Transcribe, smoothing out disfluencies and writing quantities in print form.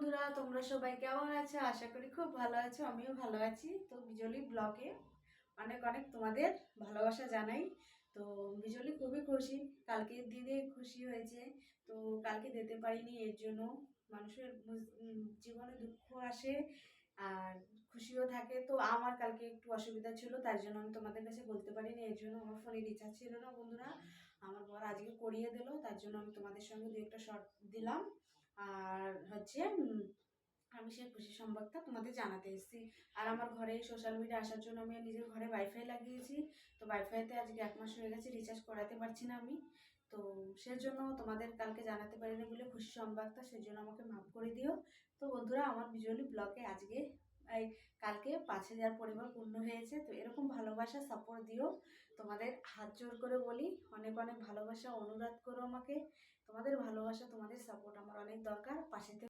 বন্ধুরা, তোমরা সবাই কেমন আছো? আশা করি খুব ভালো আছো। আমিও ভালো আছি। তো বিজলি ব্লগে অনেক অনেক তোমাদের ভালোবাসা জানাই। তো বিজলি খুবই খুশি, কালকে দিনে খুশি হয়েছে। তো কালকে দিতে পারিনি, এর জন্য মানুষের জীবনে দুঃখ আসে আর খুশিও থাকে। তো আমার কালকে একটু অসুবিধা ছিল, তার জন্য আমি তোমাদের কাছে বলতে পারিনি। এর জন্য আমার ফোনে রিচার্জ ছিল না বন্ধুরা। আমার বর আজকে করিয়ে দিল, তার জন্য আমি তোমাদের সঙ্গে দু একটা শর্ট দিলাম। আর হচ্ছে আমি সেই খুশি সংবাদটা তোমাদের জানাতে এসেছি। আর আমার ঘরে সোশ্যাল মিডিয়া আসার জন্য আমি নিজের ঘরে ওয়াইফাই লাগিয়েছি। তো ওয়াইফাইতে আজকে 1 মাস হয়ে গেছে, রিচার্জ করাতে পারছি না আমি। তো সেজন্য তোমাদের কালকে জানাতে পারিনি বলে খুশি সংবাদটা, সেজন্য আমাকে মাফ করে দিও। তো বন্ধুরা, আমার বিজলি ব্লগে আজকে এই কালকে 5,000 পরিবার পূর্ণ হয়েছে। তো এরকম ভালোবাসা সাপোর্ট দিও, তোমাদের হাত জোর করে বলি। অনেক অনেক ভালোবাসা অনুরোধ করো আমাকে। তোমাদের ভালোবাসা, তোমাদের সাপোর্ট আমার অনেক দরকার। পাশে